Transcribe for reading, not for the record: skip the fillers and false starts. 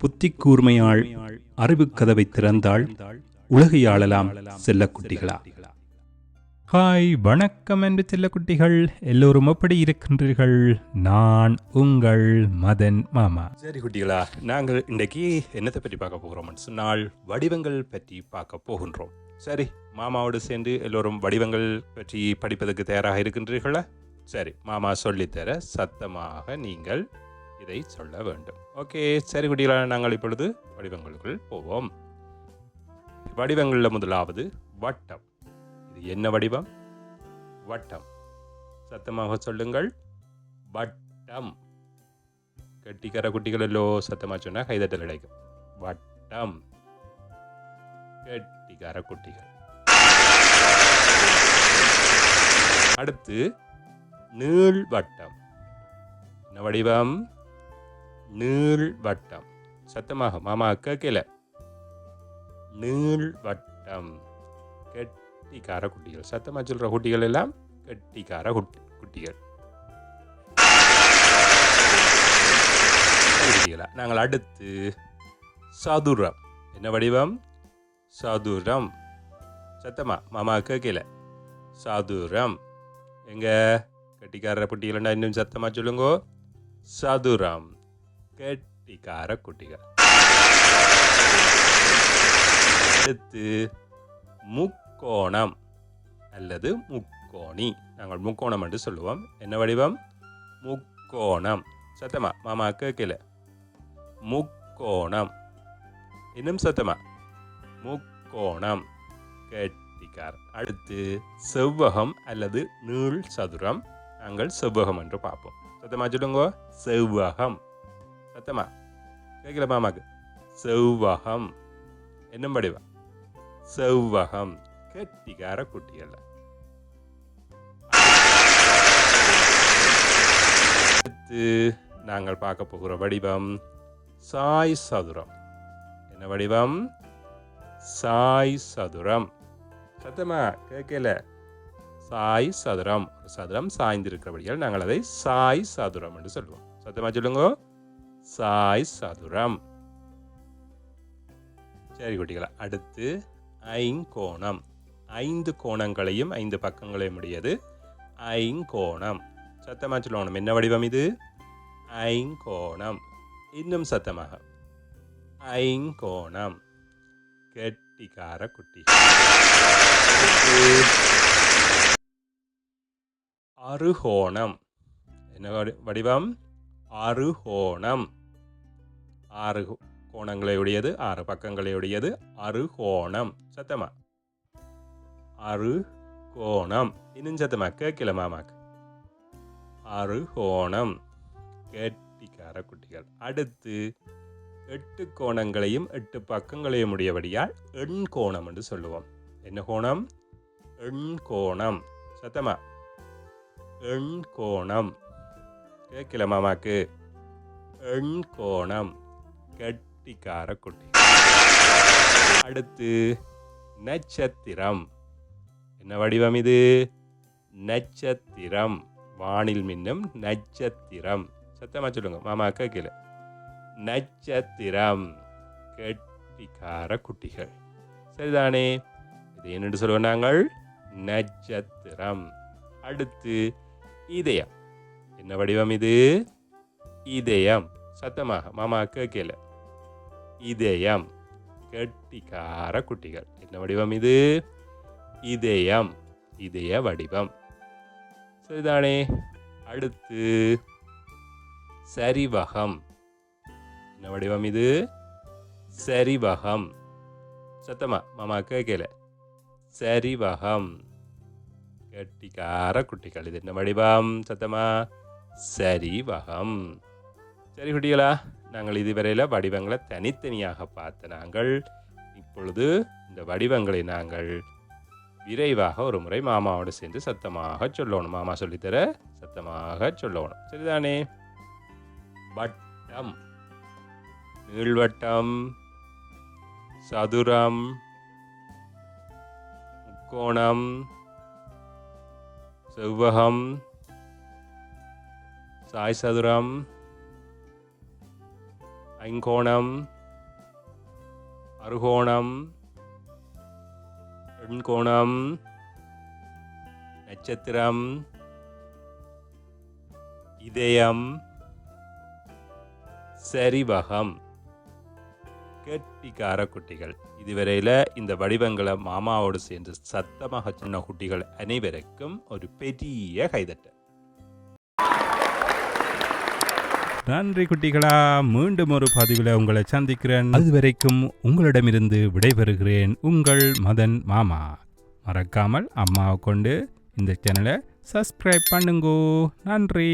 புத்தி கூர்மையாள் அறிவு கதவை திறந்தாள் உலகை ஆளலாம் செல்லக்குட்டிகளா. ஹாய், வணக்கம் என்று செல்லக்குட்டிகள் எல்லோரும் எப்படி இருக்கின்றீர்கள்? நான் உங்கள் மதன் மாமா. சரி குட்டிகளா, நாங்கள் இன்றைக்கு என்னத்தை பற்றி பார்க்க போகிறோம்னு சொன்னால் வடிவங்கள் பற்றி பார்க்க போகின்றோம். சரி, மாமாவோடு சேர்ந்து எல்லோரும் வடிவங்கள் பற்றி படிப்பதற்கு தயாராக இருக்கின்றீர்களா? சரி, மாமா சொல்லித்தர சத்தமாக நீங்கள் இதை சொல்ல வேண்டும். ஓகே, சரி குட்டிகளா, நாங்கள் இப்பொழுது வடிவங்களுக்குள் போவோம். வடிவங்களில் முதலாவது வட்டம். இது என்ன வடிவம்? வட்டம். சத்தமாக சொல்லுங்கள். வட்டம். கெட்டிக்கார குட்டிகள் எல்லோ சத்தமாக சொன்னால் கைதட்டல் கிடைக்கும். வட்டம். கெட்டிக்கார குட்டிகள். அடுத்து நீள்வட்டம். என்ன வடிவம்? நீள்வட்டம். சத்தமாக மாமா கேட்கல. நீள்வட்டம். கெட்டிக்கார குட்டிகள். சத்தமாக சொல்ற குட்டிகள் எல்லாம் கெட்டிக்கார குட்டிகள். நாங்கள் அடுத்து சதுரம். என்ன வடிவம்? சதுரம். சத்தமா மாமா கேட்கல. சதுரம். எங்க கெட்டிக்கார குட்டிகள் இன்னும் சத்தமா சொல்லுங்க. சதுரம். கெட்டிக்கார குட்டிகள். அடுத்து முக்கோணம் அல்லது முக்கோணி. நாங்கள் முக்கோணம் என்று சொல்லுவோம். என்ன வடிவம்? முக்கோணம். சத்தமா மாமா கேட்கல. முக்கோணம். இன்னும் சத்தமா. முக்கோணம். கெட்டிக்கார. அடுத்து செவ்வகம் அல்லது நீள் சதுரம். நாங்கள் செவ்வகம் என்று பார்ப்போம். சத்தமா சொல்லுங்க. செவ்வகம். சத்தமா கேட்கல மாமாக்கு. செவ்வகம். என்ன வடிவம்? செவ்வகம். கெட்டிக்கார குட்டிகள். அடுத்து நாங்கள் பார்க்க போகிற வடிவம் சாய் சதுரம். என்ன வடிவம்? சாய் சதுரம். சத்தமா கேட்கல. சாய் சதுரம். ஒரு சதுரம் சாய்ந்திருக்கிறபடியால் நாங்கள் அதை சாய் சதுரம் என்று சொல்லுவோம். சத்தமா சொல்லுங்க. சாய் சதுரம். சரி குட்டிகளா, அடுத்து ஐங்கோணம். 5 கோணங்களையும் 5 பக்கங்களையும் உடையது ஐங்கோணம். சத்தமா சொல்லணும். என்ன வடிவம் இது? ஐங்கோணம். இன்னும் சத்தமாக. ஐங்கோணம். கெட்டிக்கார குட்டி. அறுகோணம். என்ன வடிவம்? அறுகோணம். 6 கோணங்களை உடையது, 6 பக்கங்களை உடையது அறுகோணம். சத்தமா. அறுகோணம். இன்னும் சத்தமா கேட்கல மாமாக்கு. அறுகோணம். கெட்டிக்கார குட்டிகள். அடுத்து 8 கோணங்களையும் 8 பக்கங்களையும் உடையபடியால் எண்கோணம் என்று சொல்லுவோம். என்ன கோணம்? எண்கோணம். சத்தமா. எண்கோணம். கேட்கல மாமாக்கு. எண்கோணம். கெட்டிக்கார குட்டி. அடுத்து நட்சத்திரம். என்ன வடிவம் இது? நட்சத்திரம். வானில் மின்னும் நட்சத்திரம். சத்தமா சொல்லுங்க மாமா கேட்கல. நட்சத்திரம். கெட்டிக்கார குட்டிகள். சரிதானே? இது என்னென்று சொல்லுவோம் நாங்கள்? நட்சத்திரம். அடுத்து இதயம். என்ன வடிவம் இது? இதயம். சத்தமாக மாமா கேட்கல. இதயம். கெட்டிக்கார குட்டிகள். என்ன வடிவம் இது? இதயம். இதய வடிவம். சரிதானே? அடுத்து சரிவகம். என்ன வடிவம் இது? சரிவகம். சத்தமா மாமா கேட்கல. சரிவகம். கெட்டிக்கார குட்டிகள். இது என்ன வடிவம்? சத்தமா. சரிவகம். சரி குட்டிகளா, நாங்கள் இதுவரையில் வடிவங்களை தனித்தனியாக பார்த்த நாங்கள் இப்பொழுது இந்த வடிவங்களை நாங்கள் விரைவாக ஒரு முறை மாமாவோடு சேர்ந்து சத்தமாக சொல்லணும். மாமா சொல்லித்தர சத்தமாக சொல்லணும். சரிதானே? வட்டம், நீள்வட்டம், சதுரம், முக்கோணம், செவ்வகம், சாய் சதுரம், ஐங்கோணம், அறுகோணம், எண்கோணம், நட்சத்திரம், இதயம், சரிவகம். கெட்டிக்கார குட்டிகள். இதுவரையில் இந்த வடிவங்களை மாமாவோடு சேர்ந்து சத்தமாக சொன்ன குட்டிகள் அனைவருக்கும் ஒரு பெரிய கைதட்டு. நன்றி குட்டிகளா. மீண்டும் ஒரு பதிவில் உங்களை சந்திக்கிறேன். அதுவரைக்கும் உங்களிடமிருந்து விடைபெறுகிறேன். உங்கள் மதன் மாமா. மறக்காமல் அம்மாவை கொண்டு இந்த சேனலை சப்ஸ்கிரைப் பண்ணுங்கோ. நன்றி.